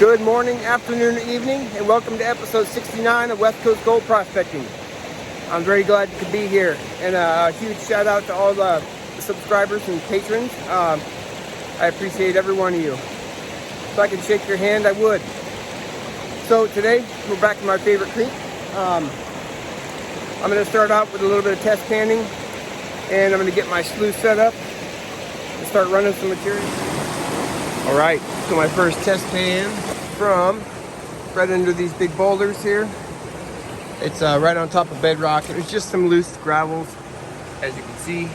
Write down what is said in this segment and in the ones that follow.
Good morning, afternoon, or evening, and welcome to episode 69 of West Coast Gold Prospecting. I'm very glad to be here, and a huge shout out to all the subscribers and patrons. I appreciate every one of you. If I could shake your hand, I would. So today, we're back to my favorite creek. I'm going to start out with a little bit of test panning, and I'm going to get my sluice set up and start running some material. All right, so my first test pan from right under these big boulders here. It's right on top of bedrock. It was just some loose gravels, as you can see.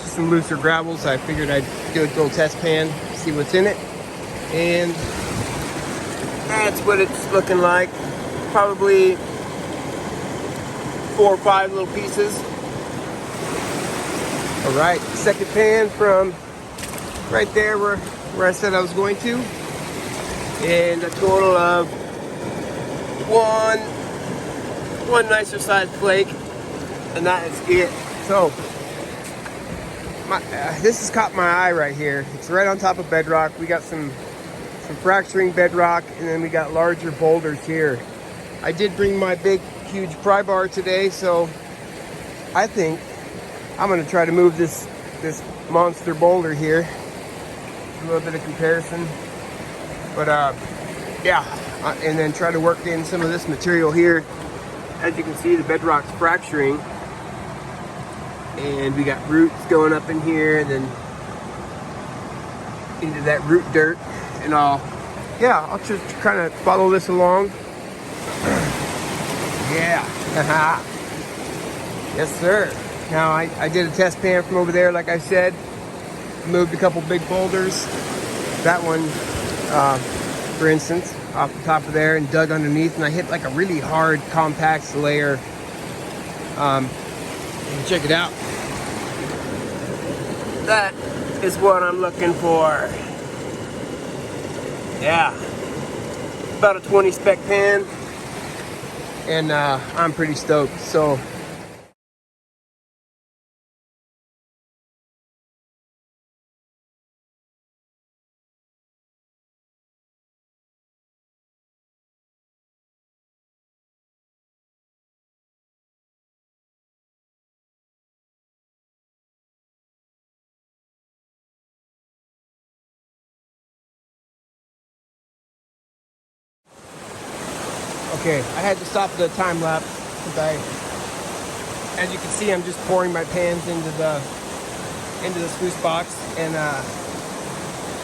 Just some looser gravels. I figured I'd do a little test pan, see what's in it. And that's what it's looking like. Probably 4 or 5 little pieces. All right, second pan from right there where I said I was going to, and a total of one nicer sized flake, and that is it. So this has caught my eye right here. It's right on top of bedrock. We got some fracturing bedrock, and then we got larger boulders here. I did bring my big huge pry bar today, so I think I'm going to try to move this monster boulder here. A little bit of comparison, but yeah, and then try to work in some of this material here. As you can see, the bedrock's fracturing, and we got roots going up in here, and then into that root dirt, and I'll just kind of follow this along. Yeah. Yes, sir. Now I did a test pan from over there, like I said. Moved a couple big boulders. That one, for instance, off the top of there, and dug underneath, and I hit like a really hard compact layer. And check it out. That is what I'm looking for. Yeah, about a 20 spec pan, and I'm pretty stoked. So. Okay, I had to stop the time lapse because as you can see, I'm just pouring my pans into the sluice box, and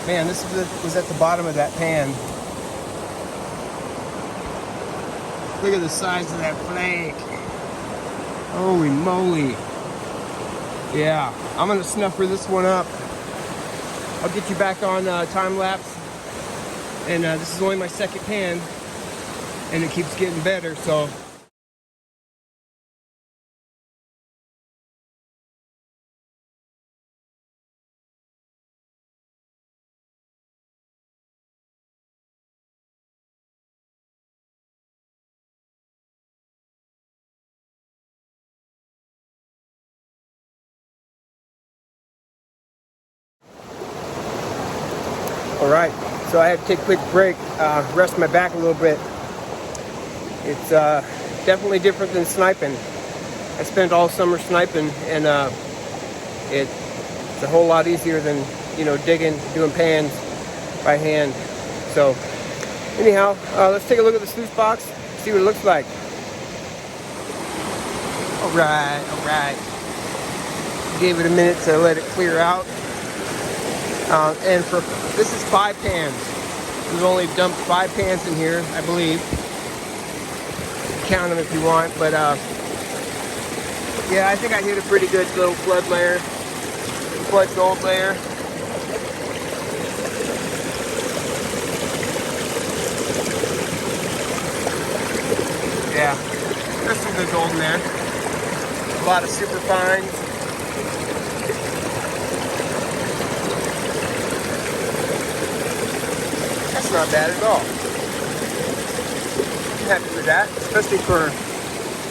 man, this was at the bottom of that pan. Look at the size of that flake. Holy moly! Yeah, I'm gonna snuffer this one up. I'll get you back on time lapse, and this is only my second pan. And it keeps getting better, so. All right, so I had to take a quick break, rest my back a little bit. It's definitely different than sniping. I spent all summer sniping, and it's a whole lot easier than, digging, doing pans by hand. So anyhow, let's take a look at the sluice box, see what it looks like. All right. Gave it a minute to let it clear out. And this is 5 pans. We've only dumped 5 pans in here, I believe. Count them if you want, but yeah, I think I hit a pretty good little flood gold layer. Yeah, there's some good gold in there. A lot of super fines. That's not bad at all. I'm happy with that, especially for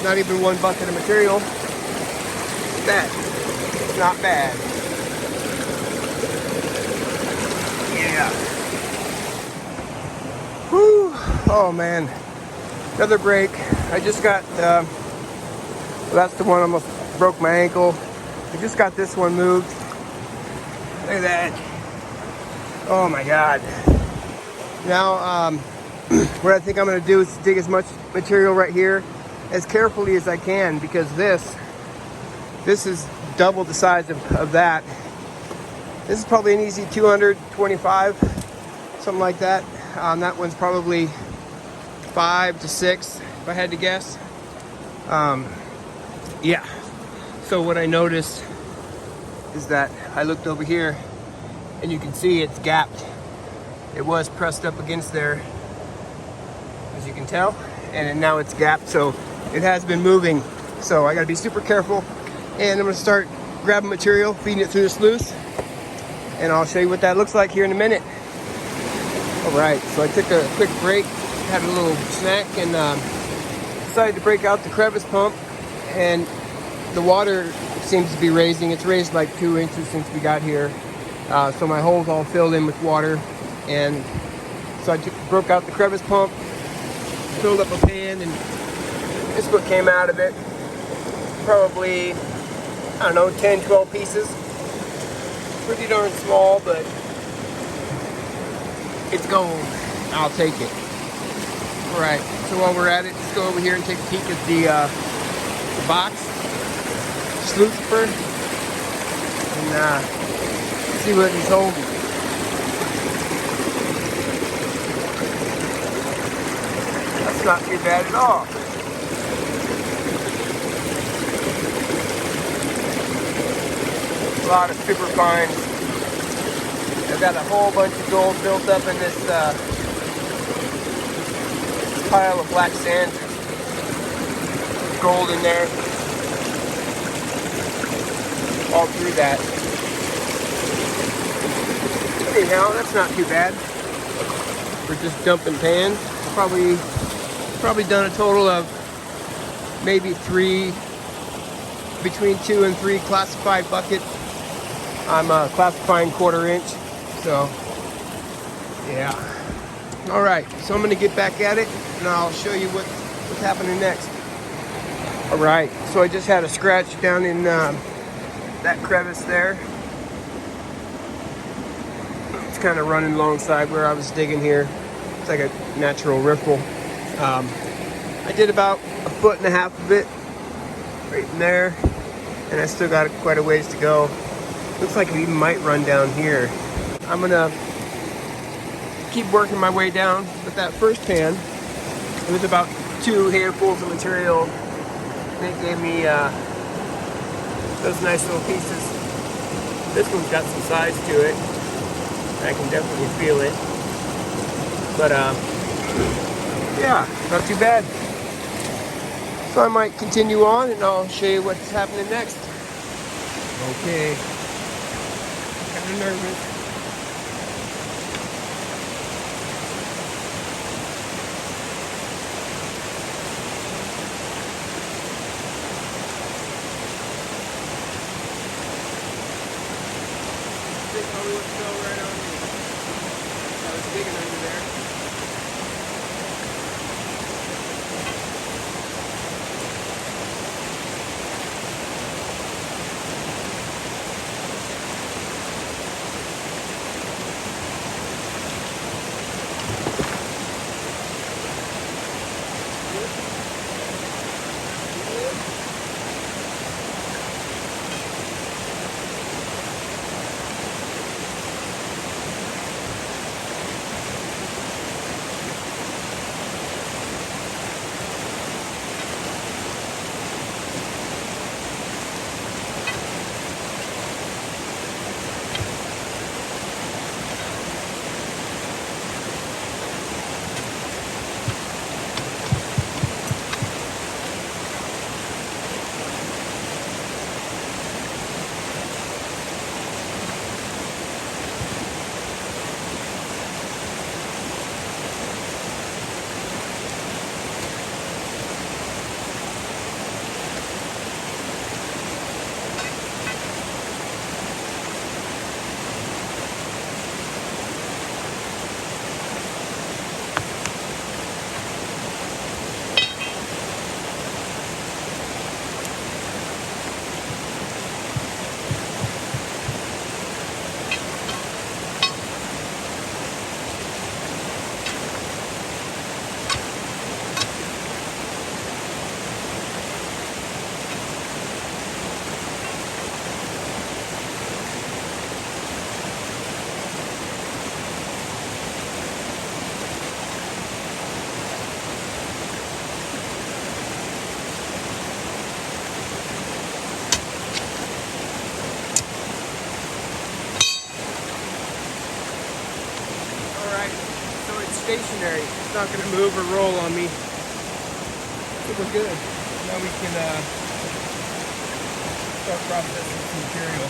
not even 1 bucket of material. That's not bad. Yeah. Oh man, another break. I just got, that's the one almost broke my ankle. I just got this one moved. Look at that. Oh my God. Now, what I think I'm gonna do is dig as much material right here as carefully as I can, because this is double the size of that. This is probably an easy 225, something like that. That one's probably 5 to 6, if I had to guess. Yeah. So what I noticed is that I looked over here, and you can see it's gapped. It was pressed up against there, as you can tell, and now it's gapped, so it has been moving. So I gotta be super careful, and I'm gonna start grabbing material, feeding it through the sluice, and I'll show you what that looks like here in a minute. All right, so I took a quick break, had a little snack, and decided to break out the crevice pump, and the water seems to be raising. It's raised like 2 inches since we got here. So my hole's all filled in with water, and so I broke out the crevice pump, filled up a pan, and this is what came out of it. Probably, I don't know, 10, 12 pieces. Pretty darn small, but it's gold. I'll take it. All right, so while we're at it, let's go over here and take a peek at the box, Slucier, and see what he's holding. That's not too bad at all. A lot of super fines. I've got a whole bunch of gold built up in this pile of black sand. There's gold in there. All through that. Anyhow, that's not too bad. We're just dumping pans. Probably done a total of maybe 3, between 2 and 3 classified buckets. I'm classifying 1/4 inch, so yeah. All right, so I'm gonna get back at it, and I'll show you what's happening next. All right, so I just had a scratch down in that crevice there. It's kind of running alongside where I was digging here. It's like a natural riffle. I did about 1.5 foot of it right in there, and I still got quite a ways to go. Looks like it even might run down here. I'm gonna keep working my way down, but that first pan, it was about 2 handfuls of material. And it gave me those nice little pieces. This one's got some size to it. I can definitely feel it. But yeah, not too bad. So I might continue on, and I'll show you what's happening next. Okay. Kind of nervous. Right on me. I was digging under there. stationary. It's not going to move or roll on me. So we're good. Now we can start processing some material.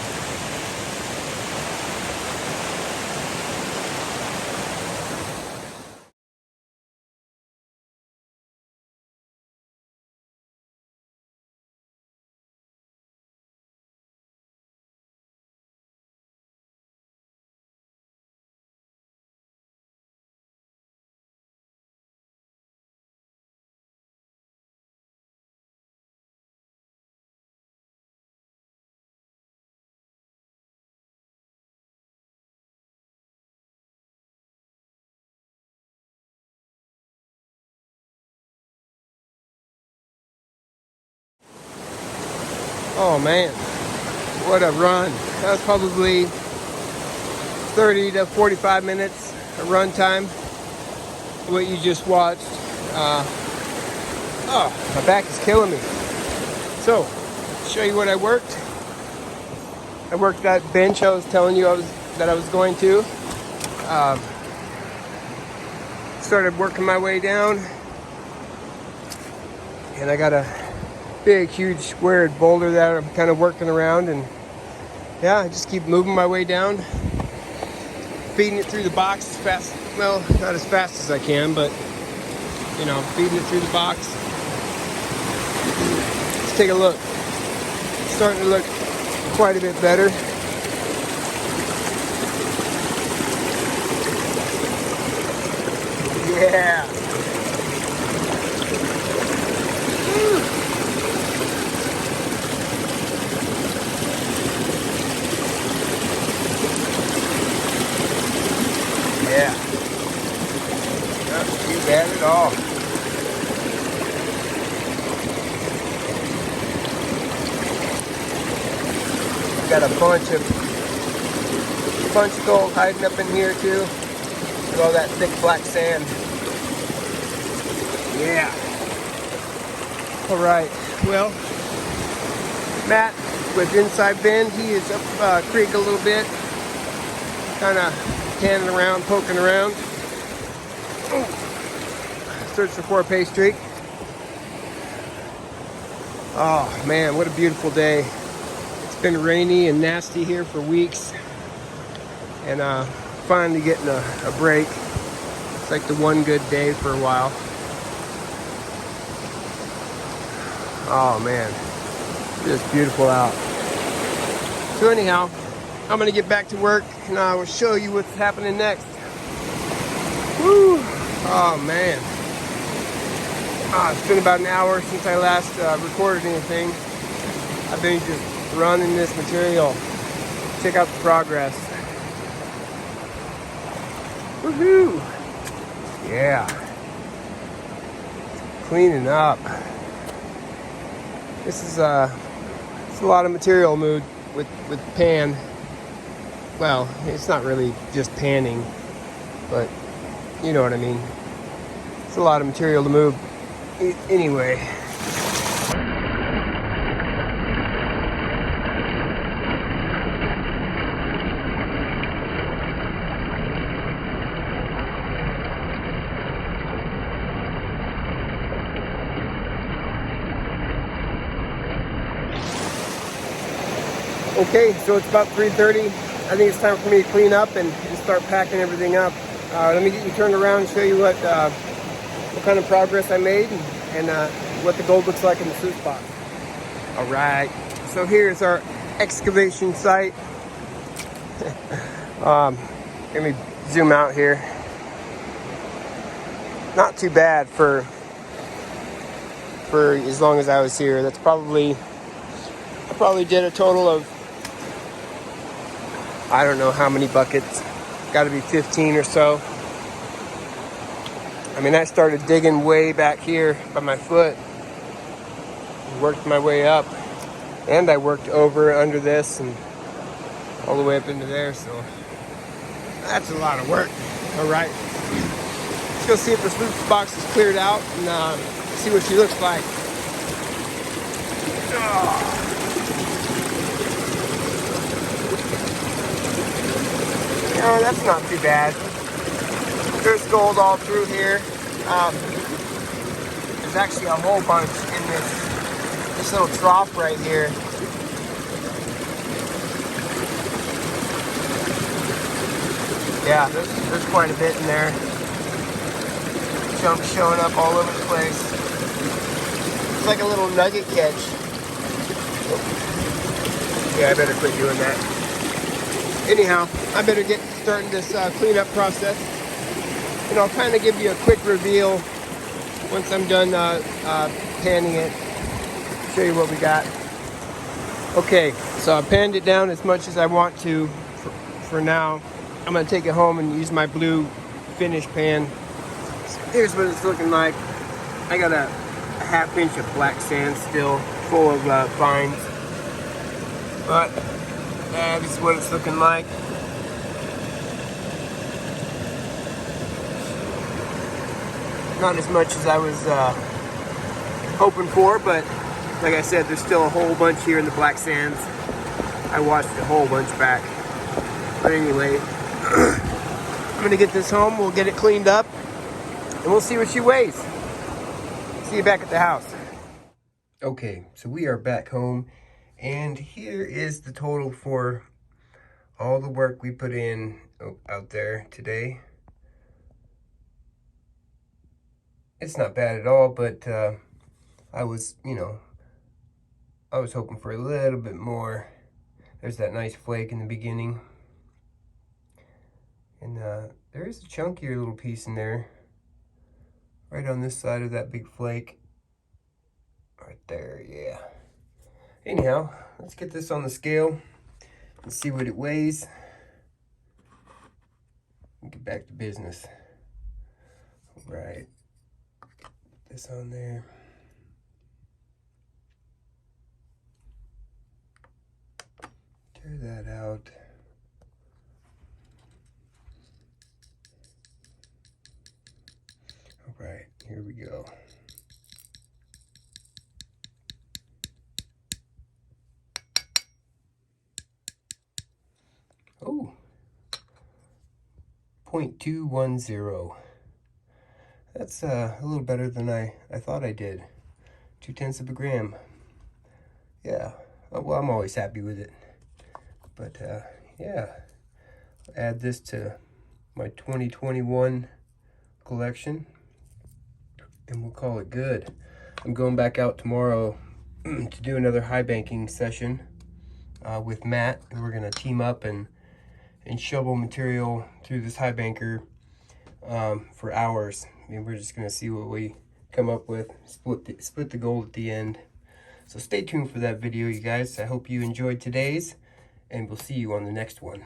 Oh man, what a run. That was probably 30 to 45 minutes of run time, what you just watched. Oh, my back is killing me. So, show you what I worked. I worked that bench I was telling you that I was going to. Started working my way down, and I got a big, huge squared boulder that I'm kind of working around, and yeah, I just keep moving my way down, feeding it through the box as fast, well, not as fast as I can, but you know, feeding it through the box. Let's take a look. It's starting to look quite a bit better. Yeah. Yeah. Not too bad at all. Got a bunch of gold hiding up in here too. With all that thick black sand. Yeah. Alright. Well, Matt with Inside Bend, he is up creek a little bit. Kind of canning around, poking around. Searching for a pay streak. Oh man, what a beautiful day. It's been rainy and nasty here for weeks. And finally getting a break. It's like the one good day for a while. Oh man, just beautiful out. So anyhow, I'm gonna get back to work and I will show you what's happening next. Woo! Oh man. It's been about an hour since I last recorded anything. I've been just running this material. Check out the progress. Woohoo! Yeah. Cleaning up. This is it's a lot of material moved with pan. Well, it's not really just panning, but you know what I mean. It's a lot of material to move anyway. Okay, so it's about 3:30. I think it's time for me to clean up and start packing everything up. Let me get you turned around and show you what kind of progress I made and what the gold looks like in the sluice box. All right, so here's our excavation site. Let me zoom out here. Not too bad for as long as I was here. I probably did a total of, I don't know how many buckets. Got to be 15 or so. I mean, I started digging way back here by my foot. Worked my way up. And I worked over under this and all the way up into there. So that's a lot of work. All right. Let's go see if the sluice box is cleared out and see what she looks like. Oh. Oh, that's not too bad. There's gold all through here. There's actually a whole bunch in this little trough right here. Yeah, there's quite a bit in there. Chunks showing up all over the place. It's like a little nugget catch. Yeah, I better quit doing that. Anyhow, I better get starting this cleanup process. And I'll kind of give you a quick reveal once I'm done panning it. Show you what we got. Okay, so I panned it down as much as I want to for now. I'm gonna take it home and use my blue finish pan. So here's what it's looking like. I got a half inch of black sand still full of fines. But this is what it's looking like. Not as much as I was hoping for, but like I said, there's still a whole bunch here in the black sands. I washed a whole bunch back. But anyway, I'm gonna get this home, we'll get it cleaned up, and we'll see what she weighs. See you back at the house. Okay, so we are back home, and here is the total for all the work we put in out there today. It's not bad at all, but I was hoping for a little bit more. There's that nice flake in the beginning. And there is a chunkier little piece in there. Right on this side of that big flake. Right there, yeah. Anyhow, let's get this on the scale and see what it weighs. And get back to business. All right. This on there. Tear that out. All right, here we go. Oh, 0.210. That's a little better than I thought I did. 0.2 of a gram. Yeah, well, I'm always happy with it. But yeah, add this to my 2021 collection, and we'll call it good. I'm going back out tomorrow to do another high banking session with Matt, and we're gonna team up and shovel material through this high banker for hours. I mean, we're just gonna see what we come up with, split the gold at the end. So stay tuned for that video, you guys. I hope you enjoyed today's, and we'll see you on the next one.